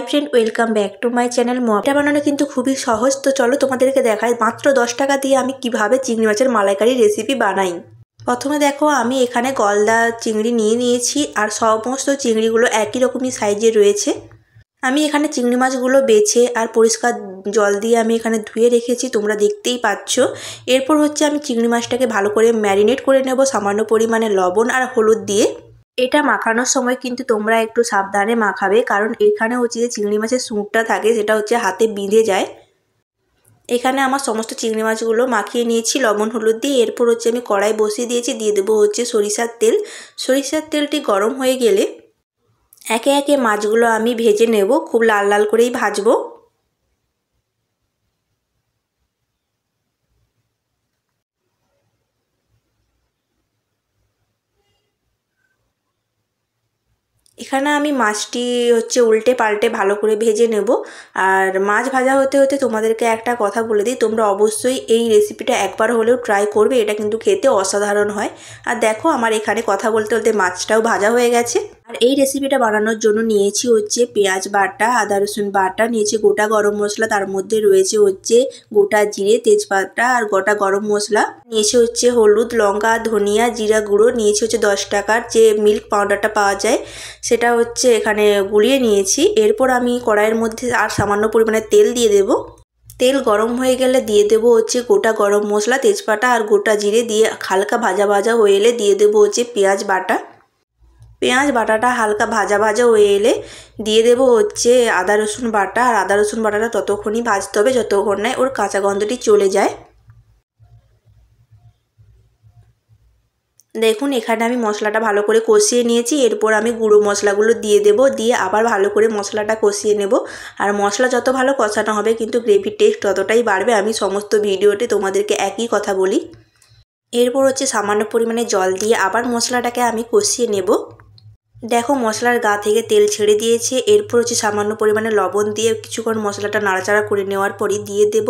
Friend welcome back to my channel. এটা বানানো কিন্তু খুবই সহজ। তো চলো তোমাদেরকে দেখাই মাত্র 10 টাকা দিয়ে আমি কিভাবে চিংড়ি মাছের মালাইকারি রেসিপি বানাই। প্রথমে দেখো আমি এখানে গলদা চিংড়ি নিয়েছি আর সমস্ত চিংড়িগুলো একই রকমই সাইজে রয়েছে। আমি এখানে চিংড়ি মাছগুলো বেছে আর পরিষ্কার জল দিয়ে আমি এখানে ধুয়ে রেখেছি, তোমরা দেখতেই পাচ্ছ। এরপর হচ্ছে আমি চিংড়ি মাছটাকে ভালো করে ম্যারিনেট করে নেব সামান্য পরিমাণে লবণ আর হলুদ দিয়ে। এটা মাখানোর সময় কিন্তু তোমরা একটু সাবধানে মাখাবে, কারণ এখানে হচ্ছে যে চিংড়ি মাছের সুঁটটা থাকে সেটা হচ্ছে হাতে বিঁধে যায়। এখানে আমার সমস্ত চিংড়ি মাছগুলো মাখিয়ে নিয়েছি লবণ হলুদ দিয়ে। এরপর হচ্ছে আমি কড়াই বসিয়ে দিয়েছি, দিয়ে দেবো হচ্ছে সরিষার তেল। সরিষার তেলটি গরম হয়ে গেলে একে একে মাছগুলো আমি ভেজে নেব, খুব লাল লাল করেই ভাজবো। এখানে আমি মাছটি হচ্ছে উল্টে পাল্টে ভালো করে ভেজে নেব। আর মাছ ভাজা হতে হতে তোমাদেরকে একটা কথা বলে দিই, তোমরা অবশ্যই এই রেসিপিটা একবার হলেও ট্রাই করবে, এটা কিন্তু খেতে অসাধারণ হয়। আর দেখো আমার এখানে কথা বলতে বলতে মাছটাও ভাজা হয়ে গেছে। আর এই রেসিপিটা বানানোর জন্য নিয়েছি হচ্ছে পেঁয়াজ বাটা, আদা রসুন বাটা, নিয়েছি গোটা গরম মশলা, তার মধ্যে রয়েছে হচ্ছে গোটা জিরে, তেজপাতা আর গোটা গরম মশলা, নিয়েছি হচ্ছে হলুদ, লঙ্কা, ধনিয়া, জিরা গুঁড়ো, নিয়েছি হচ্ছে 10 টাকার যে মিল্ক পাউডারটা পাওয়া যায় সেটা হচ্ছে এখানে গুলিয়ে নিয়েছি। এরপর আমি কড়াইয়ের মধ্যে আর সামান্য পরিমাণে তেল দিয়ে দেব। তেল গরম হয়ে গেলে দিয়ে দেবো হচ্ছে গোটা গরম মশলা, তেজপাতা আর গোটা জিরে দিয়ে হালকা ভাজা ভাজা হয়ে এলে দিয়ে দেবো হচ্ছে পেঁয়াজ বাটা। পেঁয়াজ বাটাটা হালকা ভাজা ভাজা হয়ে এলে দিয়ে দেবো হচ্ছে আদা রসুন বাটা। আর আদা রসুন বাটাটা ততক্ষণই ভাজতে হবে যতক্ষণ না ওর কাঁচা গন্ধটি চলে যায়। দেখুন এখানে আমি মশলাটা ভালো করে কষিয়ে নিয়েছি। এরপর আমি গুঁড়ো মশলাগুলো দিয়ে দেব, দিয়ে আবার ভালো করে মশলাটা কষিয়ে নেব। আর মশলা যত ভালো কষানো হবে কিন্তু গ্রেভির টেস্ট ততটাই বাড়বে। আমি সমস্ত ভিডিওতে তোমাদেরকে একই কথা বলি। এরপর হচ্ছে সামান্য পরিমাণে জল দিয়ে আবার মশলাটাকে আমি কষিয়ে নেব। দেখো মশলার গা থেকে তেল ছেড়ে দিয়েছে। এরপর হচ্ছে সামান্য পরিমাণে লবণ দিয়ে কিছুক্ষণ মশলাটা নাড়াচাড়া করে নেওয়ার পরই দিয়ে দেব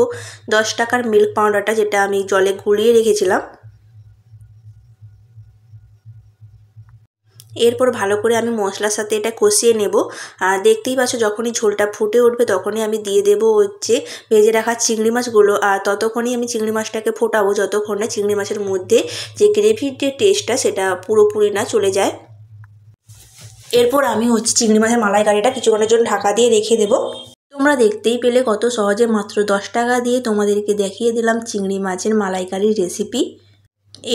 10 টাকার মিল্ক পাউডারটা, যেটা আমি জলে গুলিয়ে রেখেছিলাম। এরপর ভালো করে আমি মশলার সাথে এটা কষিয়ে নেব। আর দেখতেই পাচ্ছ যখনই ঝোলটা ফুটে উঠবে তখনই আমি দিয়ে দেব হচ্ছে ভেজে রাখা চিংড়ি মাছগুলো। আর ততক্ষণই আমি চিংড়ি মাছটাকে ফোটাবো যতক্ষণ না চিংড়ি মাছের মধ্যে যে গ্রেভির যে টেস্টটা সেটা পুরোপুরি না চলে যায়। এরপর আমি হচ্ছে চিংড়ি মাছের মালাইকারিটা কিছুক্ষণের জন্য ঢাকা দিয়ে রেখে দেবো। তোমরা দেখতেই পেলে কত সহজে মাত্র 10 টাকা দিয়ে তোমাদেরকে দেখিয়ে দিলাম চিংড়ি মাছের মালাইকারির রেসিপি।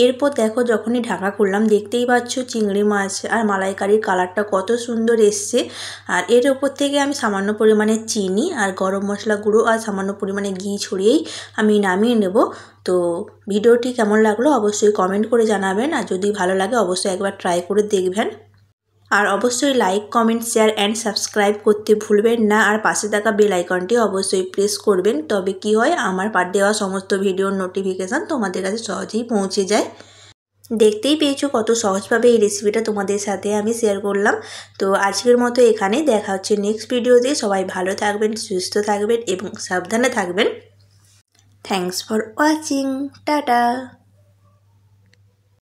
এরপর দেখো যখনই ঢাকা খুললাম দেখতেই পাচ্ছ চিংড়ি মাছ আর মালাইকারির কালারটা কত সুন্দর এসছে। আর এর ওপর থেকে আমি সামান্য পরিমাণে চিনি আর গরম মশলা গুঁড়ো আর সামান্য পরিমাণে ঘি ছড়িয়েই আমি নামিয়ে নেব। তো ভিডিওটি কেমন লাগলো অবশ্যই কমেন্ট করে জানাবেন, আর যদি ভালো লাগে অবশ্যই একবার ট্রাই করে দেখবেন। আর অবশ্যই like, comment, share and subscribe করতে ভুলবেন না। আর পাশে থাকা বেল আইকনটি অবশ্যই প্রেস করবেন, তবে কি হয় আমার দেওয়া সমস্ত ভিডিওর নোটিফিকেশান তোমাদের কাছে সহজেই পৌঁছে যায়। দেখতেই পেয়েছো কত সহজভাবে এই রেসিপিটা তোমাদের সাথে আমি শেয়ার করলাম। তো আজকের মতো এখানেই, দেখা হচ্ছে নেক্সট ভিডিওতে। সবাই ভালো থাকবেন, সুস্থ থাকবেন এবং সাবধানে থাকবেন। Thanks for watching, tata.